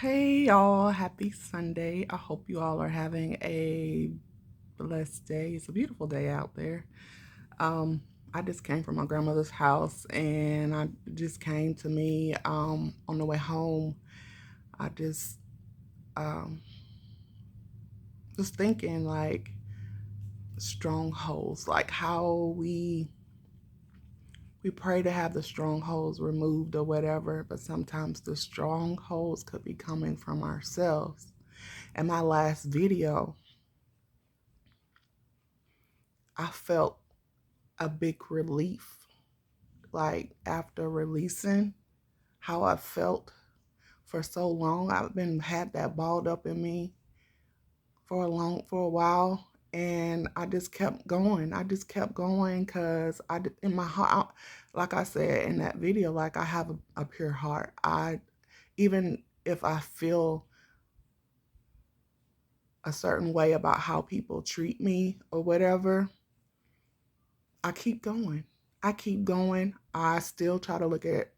Hey y'all, happy Sunday. I hope you all are having a blessed day. It's a beautiful day out there. Um, I just came from my grandmother's house and I just came to me on the way home. I just um was thinking like strongholds, like how we pray to have the strongholds removed or whatever, but sometimes the strongholds could be coming from ourselves. In my last video, I felt a big relief, like after releasing how I felt for so long. I've been had that balled up in me for a while, and I just kept going. I just kept going because in my heart, like I said in that video, like I have a pure heart. Even if I feel a certain way about how people treat me or whatever, I keep going. I keep going. I still try to look at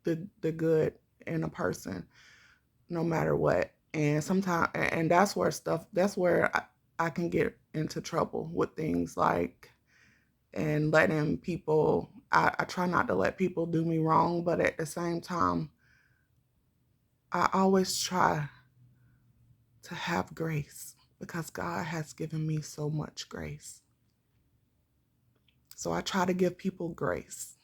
the good in a person, no matter what. And sometimes, and that's where I can get into trouble with things like, and letting people, I try not to let people do me wrong, but at the same time, I always try to have grace because God has given me so much grace. So I try to give people grace.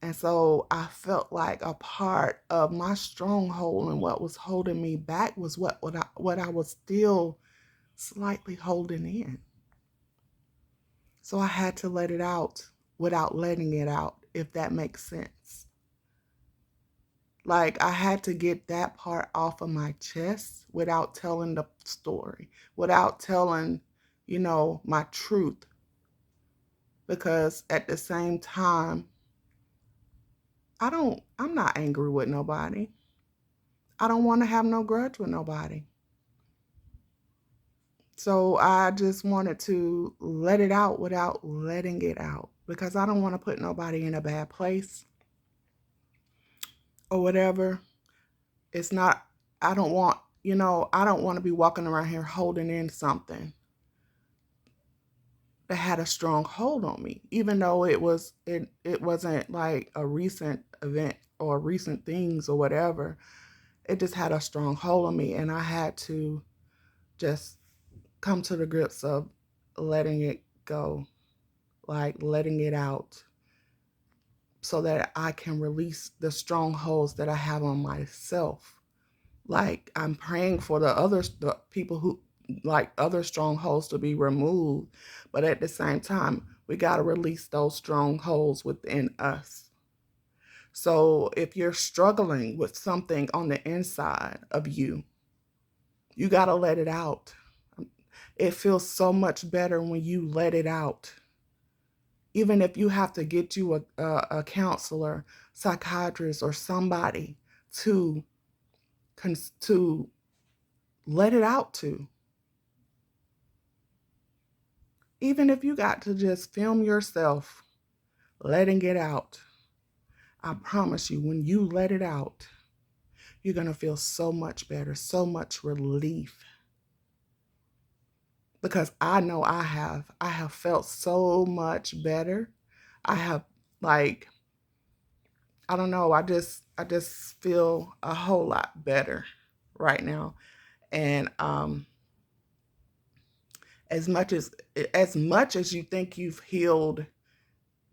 And so I felt like a part of my stronghold and what was holding me back was what I was still slightly holding in. So I had to let it out without letting it out, if that makes sense. Like I had to get that part off of my chest without telling the story, without telling, my truth. Because at the same time, I'm not angry with nobody. I don't want to have no grudge with nobody. So I just wanted to let it out without letting it out because I don't want to put nobody in a bad place or whatever. It's not, I don't want, I don't want to be walking around here holding in something that had a strong hold on me, even though it wasn't like a recent event or recent things or whatever. It just had a strong hold on me, and I had to just come to the grips of letting it go, like letting it out so that I can release the strongholds that I have on myself. Like I'm praying for the people who like other strongholds to be removed, but at the same time, we got to release those strongholds within us. So if you're struggling with something on the inside of you, you got to let it out. It feels so much better when you let it out. Even if you have to get you a counselor, psychiatrist, or somebody to to let it out to. Even if you got to just film yourself letting it out, I promise you, when you let it out, you're going to feel so much better, so much relief. Because I know I have felt so much better. I have like, I don't know, I just feel a whole lot better right now. And as much as you think you've healed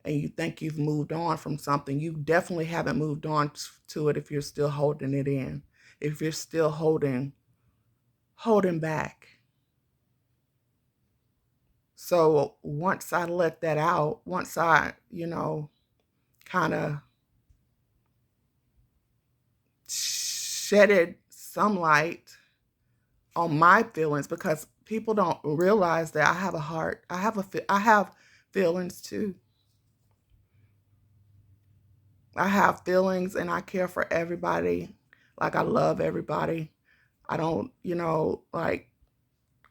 and you think you've moved on from something, you definitely haven't moved on to it if you're still holding it in. If you're still holding back. So once I let that out, once I, kind of shedded some light on my feelings, because people don't realize that I have a heart. I have feelings too. I have feelings and I care for everybody. Like I love everybody. I don't, like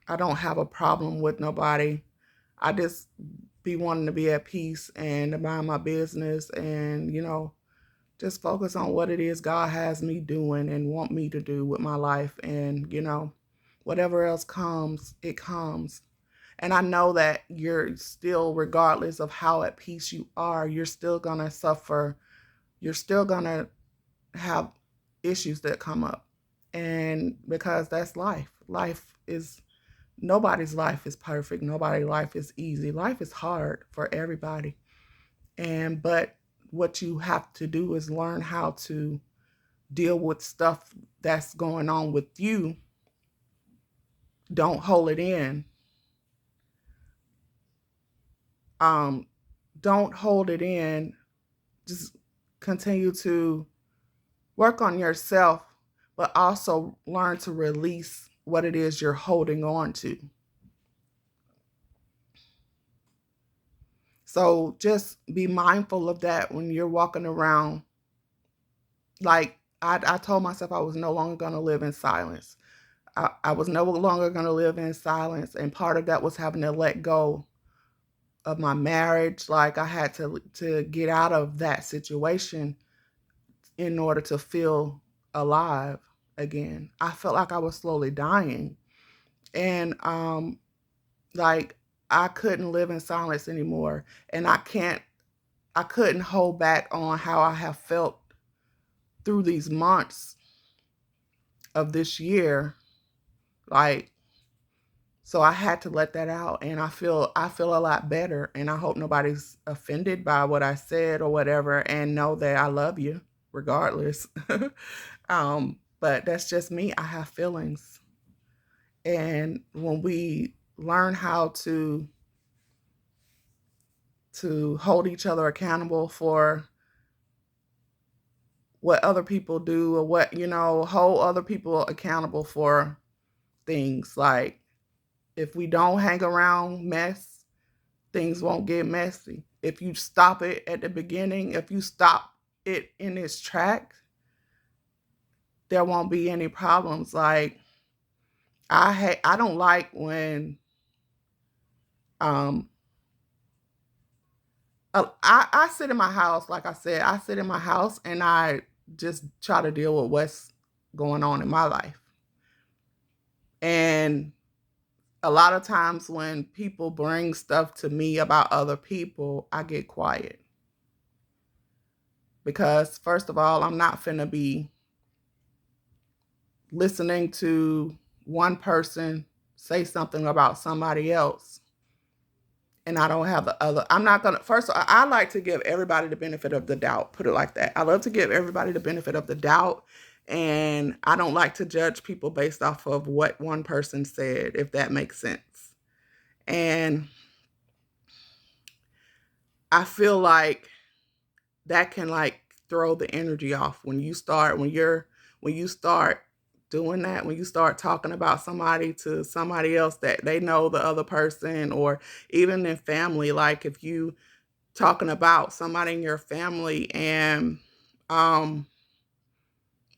I don't have a problem with nobody. I just be wanting to be at peace and to mind my business and, just focus on what it is God has me doing and want me to do with my life. And, whatever else comes, it comes. And I know that you're still, regardless of how at peace you are, you're still going to suffer. You're still going to have issues that come up. And because that's life. Nobody's life is perfect. Nobody's life is easy. Life is hard for everybody. But what you have to do is learn how to deal with stuff that's going on with you. Don't hold it in. Um, don't hold it in. Just continue to work on yourself, but also learn to release what it is you're holding on to. So just be mindful of that when you're walking around. Like I told myself I was no longer going to live in silence. I was no longer going to live in silence. And part of that was having to let go of my marriage. Like I had to get out of that situation in order to feel alive again. I felt like I was slowly dying. And like I couldn't live in silence anymore. And I couldn't hold back on how I have felt through these months of this year. Like, so I had to let that out, and I feel a lot better, and I hope nobody's offended by what I said or whatever, and know that I love you regardless. But that's just me. I have feelings. And when we learn how to hold each other accountable for what other people do, or hold other people accountable for things. Like if we don't hang around mess, things won't get messy. If you stop it at the beginning, if you stop it in its track, there won't be any problems. Like I don't like when um I sit in my house. Like I said, I sit in my house and I just try to deal with what's going on in my life. And a lot of times when people bring stuff to me about other people, I get quiet. Because first of all, I'm not finna be listening to one person say something about somebody else and I don't have the other. I'm not gonna. First of all, I like to give everybody the benefit of the doubt. Put it like that. I love to give everybody the benefit of the doubt, and I don't like to judge people based off of what one person said, if that makes sense. And I feel like that can like throw the energy off when you start doing that, when you start talking about somebody to somebody else that they know the other person, or even in family. Like if you talking about somebody in your family and um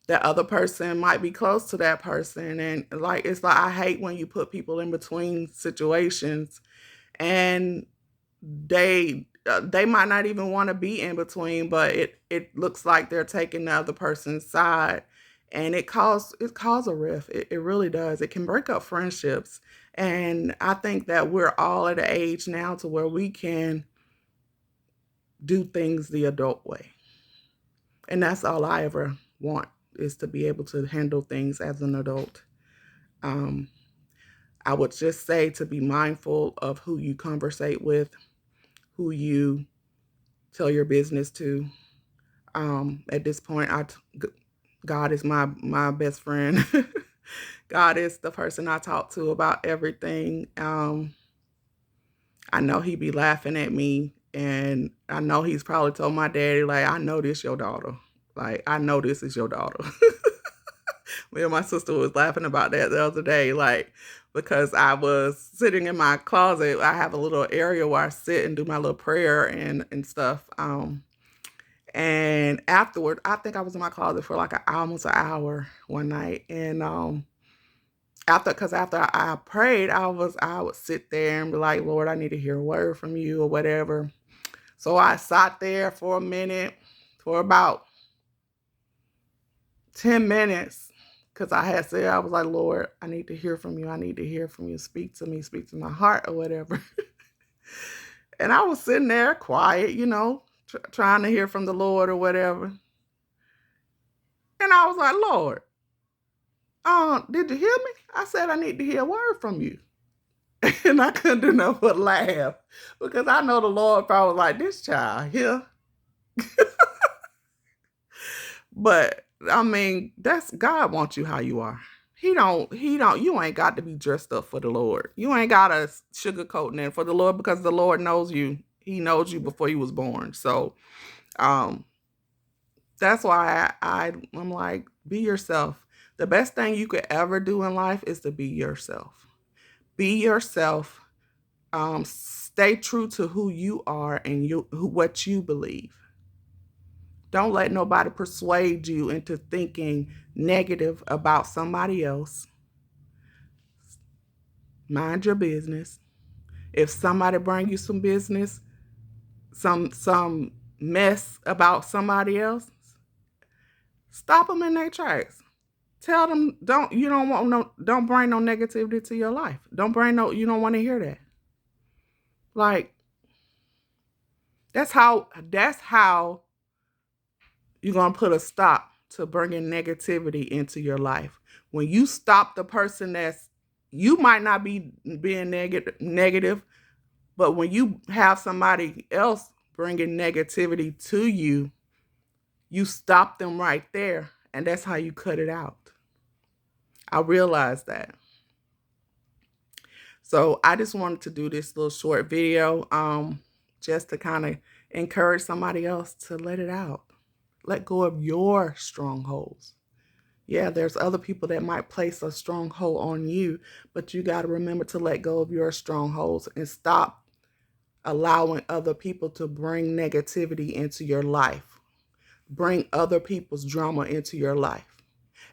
that other person might be close to that person, and like it's like I hate when you put people in between situations, and they might not even want to be in between, but it looks like they're taking the other person's side, and it cause a rift. It really does. It can break up friendships. And I think that we're all at an age now to where we can do things the adult way. And that's all I ever want, is to be able to handle things as an adult. Um, I would just say to be mindful of who you conversate with, who you tell your business to. At this point, God is my best friend. God is the person I talk to about everything. I know he be laughing at me, and I know he's probably told my daddy, like, I know this your daughter. Like, I know this is your daughter. Me and my sister was laughing about that the other day, like, because I was sitting in my closet. I have a little area where I sit and do my little prayer and stuff. And afterward, I think I was in my closet for like almost an hour one night. And after I prayed, I would sit there and be like, Lord, I need to hear a word from you or whatever. So I sat there for a minute, for about 10 minutes, because I had said, I was like, Lord, I need to hear from you. I need to hear from you. Speak to me, speak to my heart or whatever. And I was sitting there quiet, trying to hear from the Lord or whatever. And I was like, Lord, did you hear me? I said, I need to hear a word from you. And I couldn't do nothing but laugh, because I know the Lord probably was like, this child here. But I mean, that's God wants you how you are. You ain't got to be dressed up for the Lord. You ain't got to sugarcoat it for the Lord, because the Lord knows you. He knows you before you was born. So, um, that's why I'm like, be yourself. The best thing you could ever do in life is to be yourself. Be yourself. Stay true to who you are and what you believe. Don't let nobody persuade you into thinking negative about somebody else. Mind your business. If somebody bring you some business, some mess about somebody else, stop them in their tracks. Tell them don't bring no negativity to your life. You don't want to hear that. Like, that's how you're going to put a stop to bringing negativity into your life. When you stop the person you might not be being negative, but when you have somebody else bringing negativity to you, you stop them right there. And that's how you cut it out. I realized that. So I just wanted to do this little short video, just to kind of encourage somebody else to let it out. Let go of your strongholds. Yeah, there's other people that might place a stronghold on you, but you got to remember to let go of your strongholds and stop allowing other people to bring negativity into your life. Bring other people's drama into your life.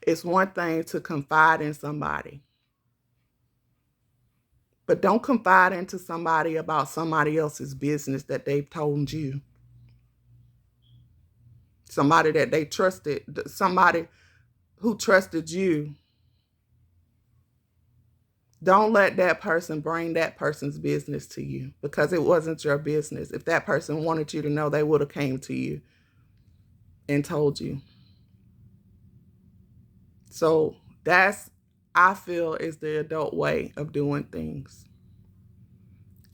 It's one thing to confide in somebody, but don't confide into somebody about somebody else's business that they've told you. Somebody that they trusted, somebody who trusted you. Don't let that person bring that person's business to you, because it wasn't your business. If that person wanted you to know, they would have came to you and told you. So that's, I feel, is the adult way of doing things.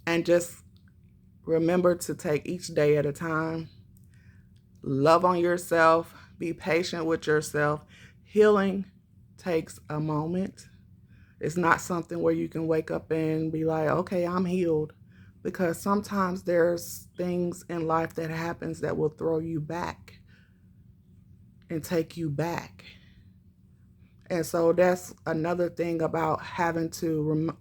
And just remember to take each day at a time. Love on yourself. Be patient with yourself. Healing takes a moment. It's not something where you can wake up and be like, okay, I'm healed. Because sometimes there's things in life that happens that will throw you back and take you back. And so that's another thing about having to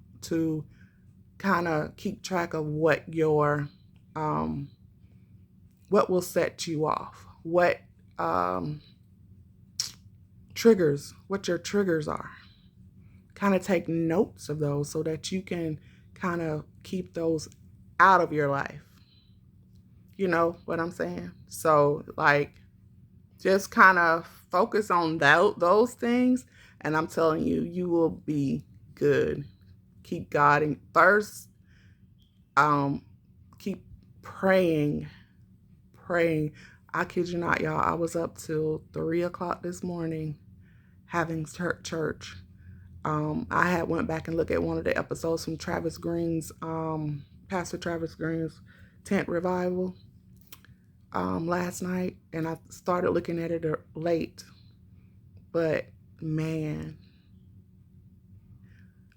kind of keep track of what will set you off, what your triggers are. Kind of take notes of those so that you can kind of keep those out of your life. You know what I'm saying? So, like, just kind of focus on those things, and I'm telling you, you will be good. Keep God in first. Keep praying. I kid you not, y'all. I was up till 3 o'clock this morning having church. I had went back and looked at one of the episodes from Pastor Travis Green's tent revival last night, and I started looking at it late. But man,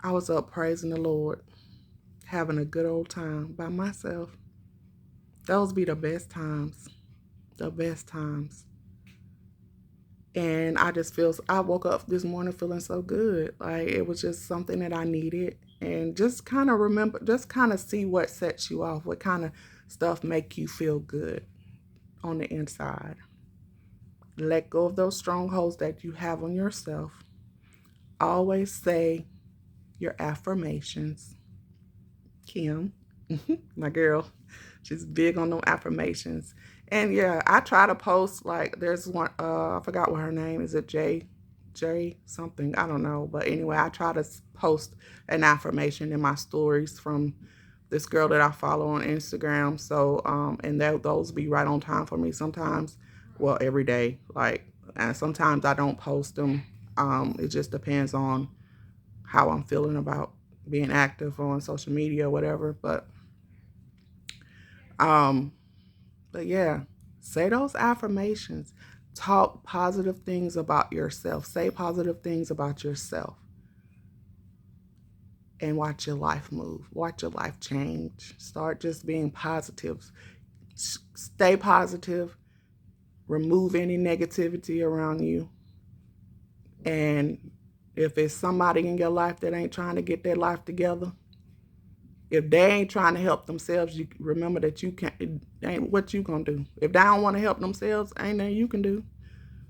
I was up praising the Lord, having a good old time by myself. Those be the best times. The best times. And I woke up this morning feeling so good. Like, it was just something that I needed. And just kind of see what sets you off, what kind of stuff make you feel good on the inside. Let go of those strongholds that you have on yourself. Always say your affirmations. Kim, my girl, she's big on those affirmations. And yeah, I try to post, like, there's one, I forgot what her name is. It J something, I don't know, but anyway, I try to post an affirmation in my stories from this girl that I follow on Instagram. So and those be right on time for me sometimes. Well, every day, like, and sometimes I don't post them. It just depends on how I'm feeling about being active on social media or whatever. Um but yeah, say those affirmations. Talk positive things about yourself. Say positive things about yourself, and watch your life move. Watch your life change. Start just being positive. Stay positive. Remove any negativity around you. And if it's somebody in your life that ain't trying to get their life together, if they ain't trying to help themselves, you remember that you can't. It ain't what you gonna do. If they don't want to help themselves, ain't nothing you can do.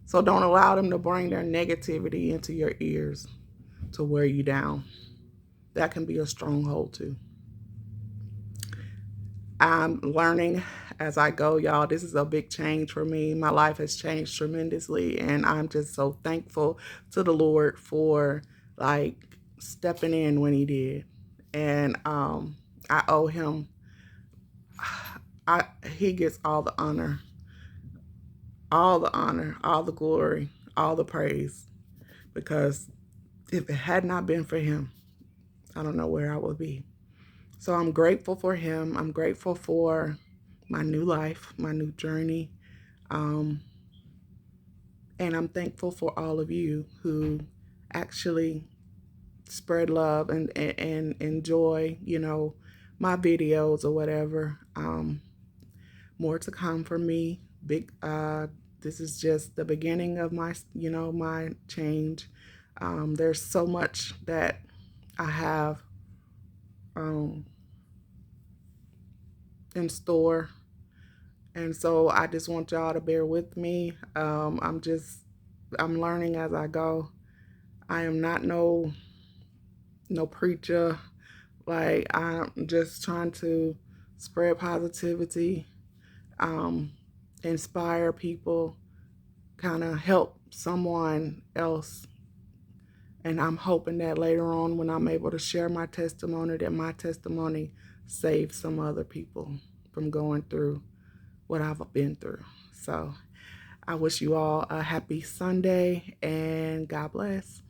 So don't allow them to bring their negativity into your ears to wear you down. That can be a stronghold too. I'm learning as I go, y'all. This is a big change for me. My life has changed tremendously, and I'm just so thankful to the Lord for, like, stepping in when He did. And I owe Him. He gets all the honor, all the glory, all the praise. Because if it had not been for Him, I don't know where I would be. So I'm grateful for Him. I'm grateful for my new life, my new journey. Um, and I'm thankful for all of you who actually spread love and enjoy, my videos or whatever. More to come for me. This is just the beginning of my change. There's so much that I have um, in store. And so I just want y'all to bear with me. I'm learning as I go. I am not no preacher. Like, I'm just trying to spread positivity, um, inspire people, kind of help someone else. And I'm hoping that later on, when I'm able to share my testimony, that my testimony saves some other people from going through what I've been through. So I wish you all a happy Sunday, and God bless.